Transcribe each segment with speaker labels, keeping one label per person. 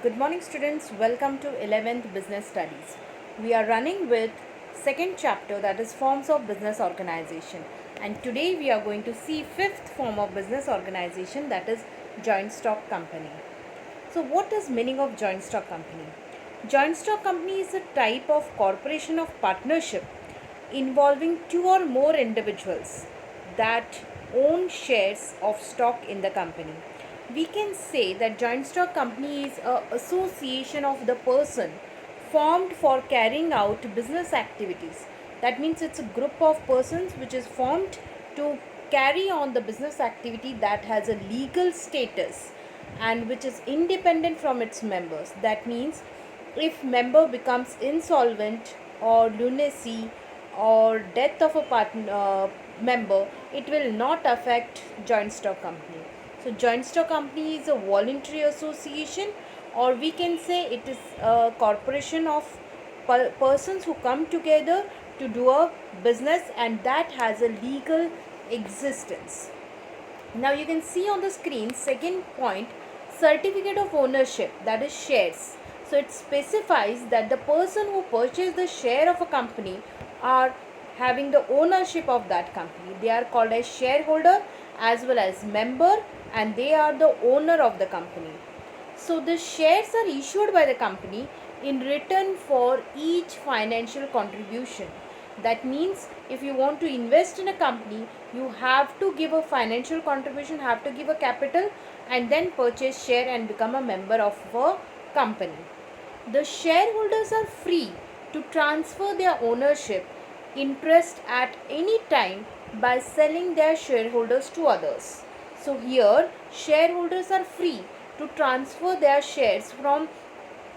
Speaker 1: Good morning students, welcome to 11th Business Studies. We are running with second chapter, that is forms of business organization, and today we are going to see fifth form of business organization, that is joint stock company. So what is meaning of joint stock company? Joint stock company is a type of corporation of partnership involving two or more individuals that own shares of stock in the company. We can say that joint stock company is a association of the person formed for carrying out business activities. That means it's a group of persons which is formed to carry on the business activity that has a legal status and which is independent from its members. That means if member becomes insolvent or lunacy or death of a member, it will not affect joint stock company. So joint stock company is a voluntary association, or we can say it is a corporation of persons who come together to do a business and that has a legal existence. Now you can see on the screen second point, certificate of ownership, that is shares. So it specifies that the person who purchased the share of a company are having the ownership of that company. They are called as shareholder as well as member, and they are the owner of the company. So the shares are issued by the company in return for each financial contribution. That means if you want to invest in a company, you have to give a financial contribution, have to give a capital, and then purchase share and become a member of a company. The shareholders are free to transfer their ownership interest at any time by selling their shareholders to others. So here shareholders are free to transfer their shares from,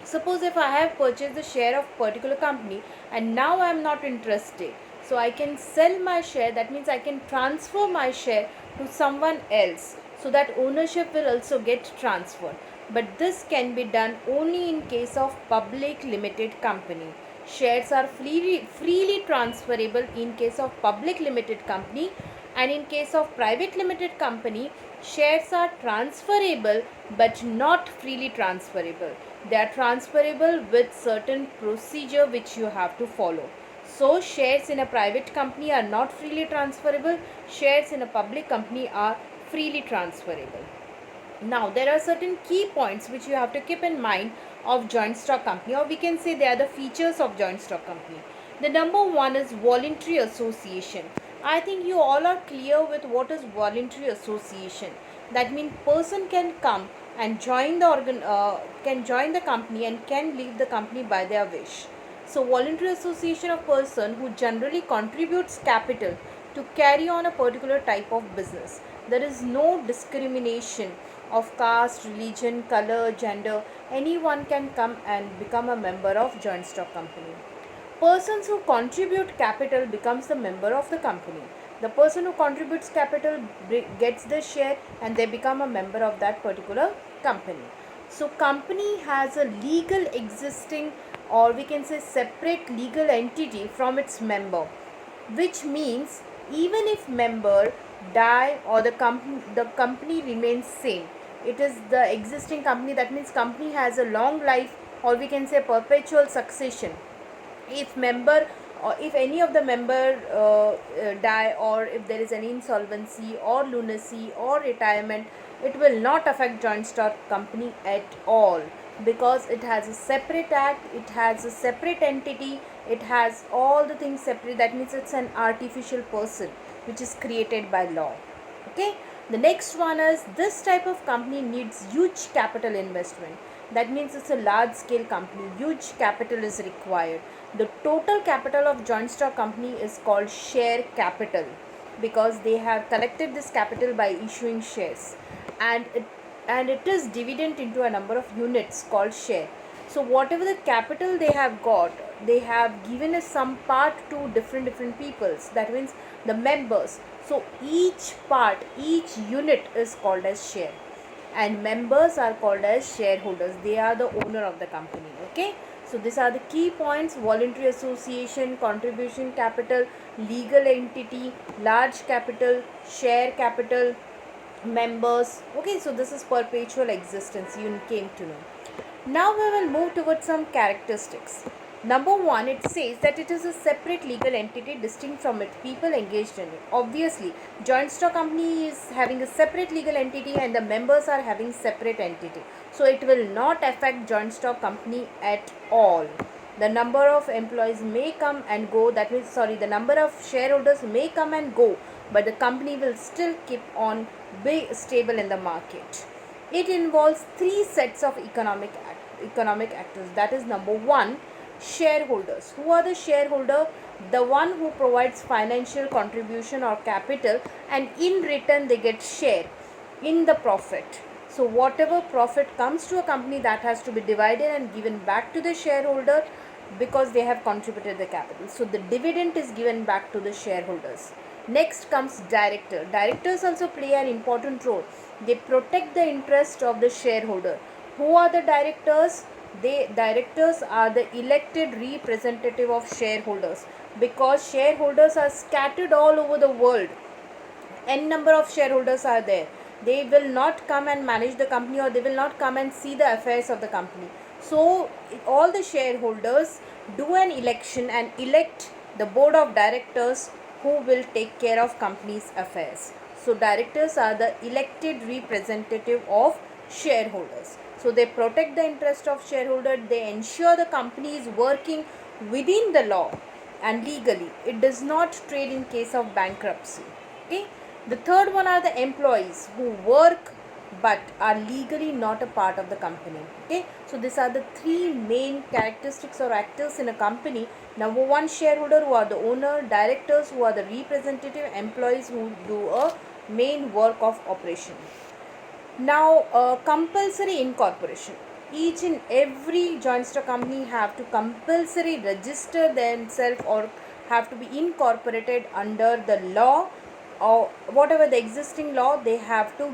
Speaker 1: suppose if I have purchased the share of particular company and now I am not interested, so I can sell my share. That means I can transfer my share to someone else, so that ownership will also get transferred. But this can be done only in case of public limited company. Shares are freely transferable in case of public limited company, and in case of private limited company, shares are transferable but not freely transferable. They are transferable with certain procedure which you have to follow. So shares in a private company are not freely transferable, shares in a public company are freely transferable. Now there are certain key points which you have to keep in mind of joint stock company, or we can say they are the features of joint stock company. The number one is voluntary association. I think you all are clear with what is voluntary association. That means person can come and join the can join the company and can leave the company by their wish. So voluntary association of person who generally contributes capital to carry on a particular type of business. There is no discrimination of caste, religion, color, gender. Anyone can come and become a member of joint stock company. Persons who contribute capital becomes the member of the company. The person who contributes capital gets the share and they become a member of that particular company. So company has a legal existing, or we can say separate legal entity from its member, which means even if member die or the company remains same, it is the existing company. That means company has a long life, or we can say perpetual succession. If member, or if any of the member die, or if there is any insolvency or lunacy or retirement, it will not affect joint stock company at all, because it has a separate act, it has a separate entity, it has all the things separate. That means it's an artificial person which is created by law. Okay, the next one is this type of company needs huge capital investment. That means it's a large scale company, huge capital is required. The total capital of joint stock company is called share capital, because they have collected this capital by issuing shares, and it is divided into a number of units called share. So whatever the capital they have got, they have given a some part to different peoples. That means the members. So each part, each unit is called as share, and members are called as shareholders. They are the owner of the company. Okay, so these are the key points: voluntary association, contribution capital, legal entity, large capital, share capital, members. Okay, so this is perpetual existence, you came to know. Now we will move towards some characteristics. Number one, it says that it is a separate legal entity distinct from its people engaged in it. Obviously, joint stock company is having a separate legal entity and the members are having separate entity. So it will not affect joint stock company at all. The number of employees may come and go, that means the number of shareholders may come and go, but the company will still keep on be stable in the market. It involves three sets of economic actors. That is, number one, shareholders. Who are the shareholder? The one who provides financial contribution or capital, and in return they get share in the profit. So whatever profit comes to a company, that has to be divided and given back to the shareholder because they have contributed the capital. So the dividend is given back to the shareholders. Next comes director. Directors also play an important role. They protect the interest of the shareholder. Who are the directors? Directors are the elected representative of shareholders, because shareholders are scattered all over the world. N number of shareholders are there. They will not come and manage the company, or they will not come and see the affairs of the company. So all the shareholders do an election and elect the board of directors who will take care of company's affairs. So directors are the elected representative of shareholders. So they protect the interest of shareholder. They ensure the company is working within the law and legally. It does not trade in case of bankruptcy. Okay. The third one are the employees who work but are legally not a part of the company. Okay. So these are the three main characteristics or actors in a company. Number one, shareholder, who are the owner; directors, who are the representative; employees, who do a main work of operation. Now, compulsory incorporation. Each and every joint stock company have to compulsory register themselves or have to be incorporated under the law, or whatever the existing law. They have to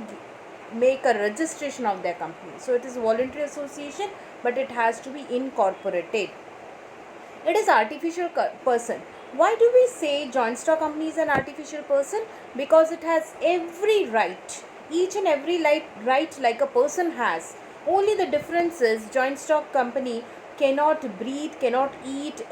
Speaker 1: make a registration of their company. So it is voluntary association, but it has to be incorporated. It is artificial person. Why do we say joint stock company is an artificial person? Because it has every right, each and every right like a person has. Only the difference is joint stock company cannot breathe, cannot eat,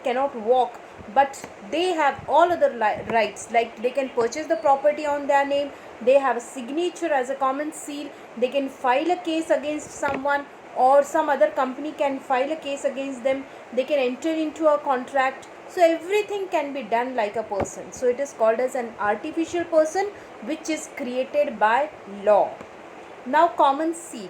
Speaker 1: cannot walk, but they have all other rights, like they can purchase the property on their name, they have a signature as a common seal, they can file a case against someone, or some other company can file a case against them, they can enter into a contract. So everything can be done like a person. So it is called as an artificial person, which is created by law. Now, common seal.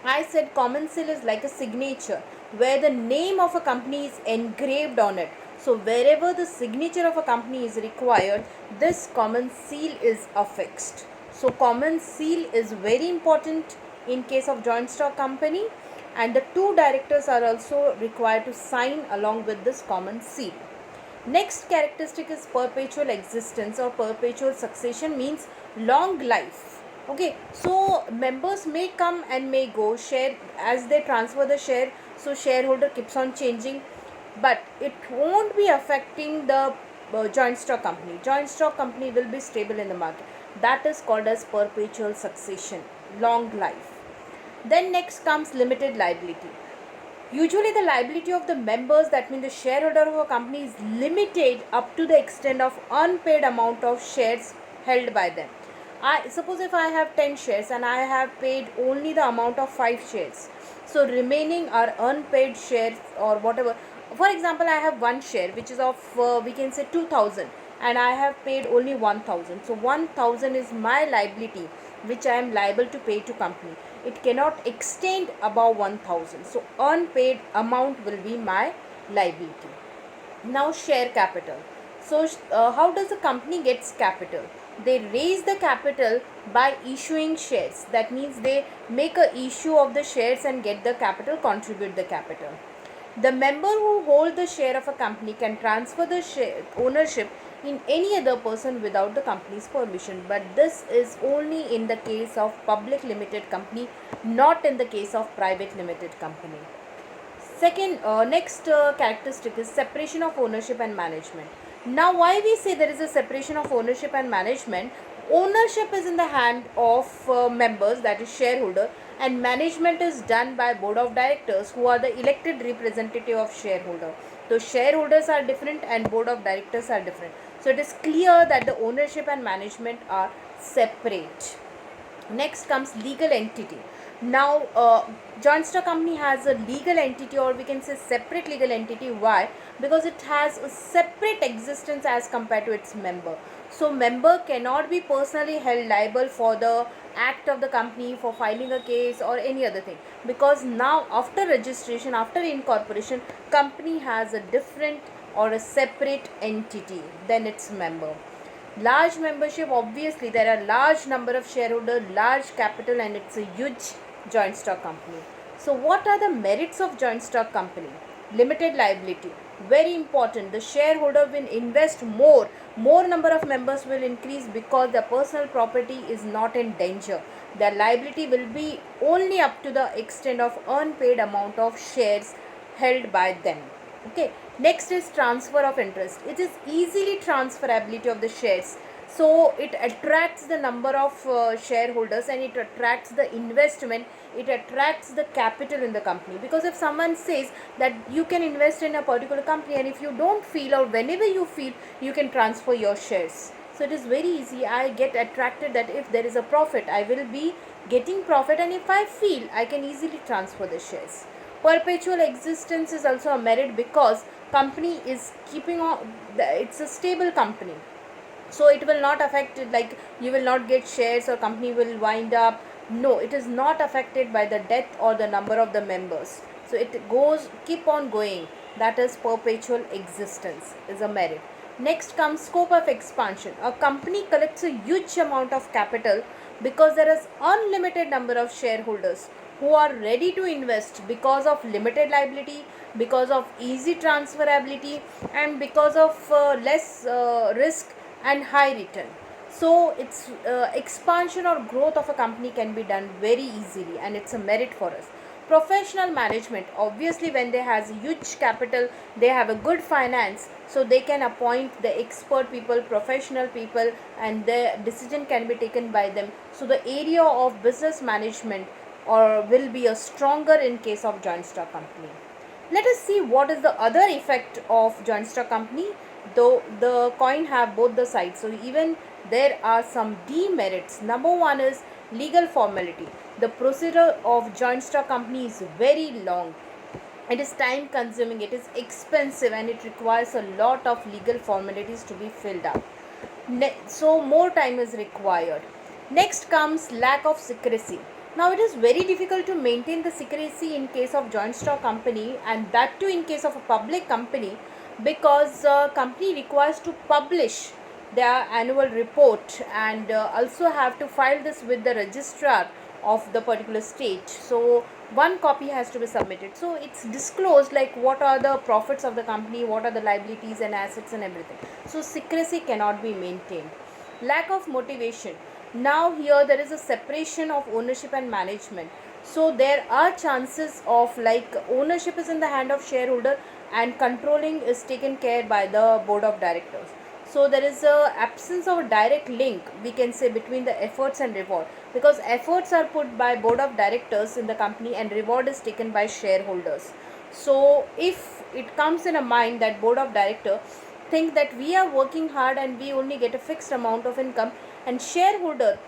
Speaker 1: I said common seal is like a signature where the name of a company is engraved on it. So wherever the signature of a company is required, this common seal is affixed. So common seal is very important in case of joint stock company, and the two directors are also required to sign along with this common seal. Next characteristic is perpetual existence or perpetual succession, means long life. Okay, so members may come and may go, share as they transfer the share, so shareholder keeps on changing, but it won't be affecting the joint stock company. Joint stock company will be stable in the market. That is called as perpetual succession, long life. Then next comes limited liability. Usually the liability of the members, that means the shareholder of a company, is limited up to the extent of unpaid amount of shares held by them. I suppose if I have 10 shares and I have paid only the amount of 5 shares, so remaining are unpaid shares or whatever. For example, I have one share which is of we can say 2000, and I have paid only 1000. So 1000 is my liability which I am liable to pay to company. It cannot extend above 1000. So unpaid amount will be my liability. Now, share capital. So how does the company gets capital? They raise the capital by issuing shares. That means they make a issue of the shares and get the capital, contribute the capital. The member who hold the share of a company can transfer the share ownership in any other person without the company's permission, but this is only in the case of public limited company, not in the case of private limited company. Next characteristic is separation of ownership and management. Now, why we say there is a separation of ownership and management? Ownership is in the hand of members, that is shareholder, and management is done by board of directors, who are the elected representative of shareholder. So shareholders are different and board of directors are different. So it is clear that the ownership and management are separate. Next comes legal entity. Now joint stock company has a legal entity, or we can say separate legal entity. Why? Because it has a separate existence as compared to its member. So member cannot be personally held liable for the act of the company, for filing a case or any other thing, because now after registration, after incorporation, company has a different or a separate entity than its member. Large membership, obviously there are large number of shareholders, large capital, and it's a huge joint stock company. So what are the merits of joint stock company? Limited liability, very important. The shareholder will invest more number of members will increase, because their personal property is not in danger. Their liability will be only up to the extent of unpaid amount of shares held by them. Okay. Next is transfer of interest. It is easily transferability of the shares, so it attracts the number of shareholders, and it attracts the investment, it attracts the capital in the company. Because if someone says that you can invest in a particular company, and if you don't feel, or whenever you feel, you can transfer your shares, so it is very easy. I get attracted that if there is a profit, I will be getting profit, and if I feel, I can easily transfer the shares. Perpetual existence is also a merit, because company is keeping on, it's a stable company, so it will not affect it, like you will not get shares or company will wind up. No, it is not affected by the death or the number of the members, so it goes, keep on going. That is perpetual existence is a merit. Next comes scope of expansion. A company collects a huge amount of capital, because there is unlimited number of shareholders who are ready to invest, because of limited liability, because of easy transferability, and because of less risk and high return. So its expansion or growth of a company can be done very easily, and it's a merit for us. Professional management, obviously when they has huge capital, they have a good finance, so they can appoint the expert people, professional people, and the decision can be taken by them. So the area of business management or will be a stronger in case of joint stock company. Let us see what is the other effect of joint stock company. Though the coin have both the sides, so even there are some demerits. Number one is legal formality. The procedure of joint stock company is very long. It is time consuming, it is expensive, and it requires a lot of legal formalities to be filled up. So more time is required. Next comes lack of secrecy. Now it is very difficult to maintain the secrecy in case of joint stock company, and that too in case of a public company, because company requires to publish their annual report, and also have to file this with the registrar of the particular state. So one copy has to be submitted, so it's disclosed like what are the profits of the company, what are the liabilities and assets and everything. So secrecy cannot be maintained. Lack of motivation. Now here there is a separation of ownership and management, so there are chances of like ownership is in the hand of shareholder, and controlling is taken care by the board of directors. So there is a absence of a direct link, we can say, between the efforts and reward, because efforts are put by board of directors in the company and reward is taken by shareholders. So if it comes in a mind that board of director think that we are working hard and we only get a fixed amount of income, and shareholder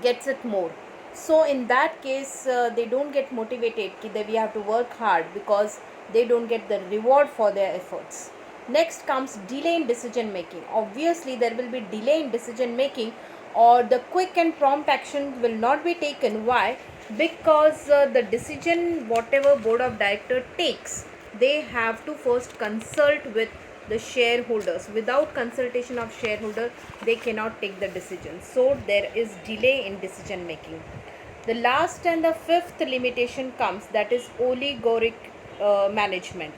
Speaker 1: gets it more, so in that case they don't get motivated that we have to work hard, because they don't get the reward for their efforts. Next comes delay in decision making. Obviously there will be delay in decision making, or the quick and prompt action will not be taken. Why? Because the decision whatever board of director takes, they have to first consult with the shareholders. Without consultation of shareholder, they cannot take the decision, so there is delay in decision making. The last and the fifth limitation comes, that is oligarchic management.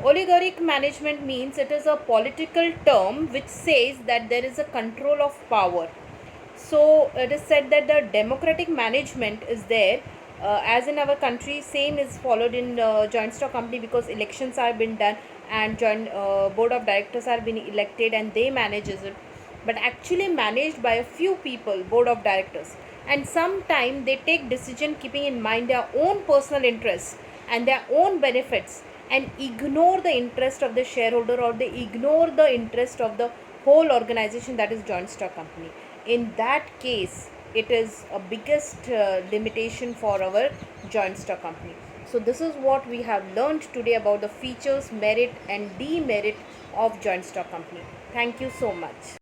Speaker 1: Oligarchic management means it is a political term which says that there is a control of power. So it is said that the democratic management is there, as in our country same is followed in joint stock company, because elections are been done and joint board of directors are being elected and they manages it. but actually managed by a few people, board of directors. And sometimes they take decision keeping in mind their own personal interests and their own benefits, and ignore the interest of the shareholder, or they ignore the interest of the whole organization, that is joint stock company. In that case, it is a biggest limitation for our joint stock company. So this is what we have learned today about the features, merit and demerit of joint stock company. Thank you so much.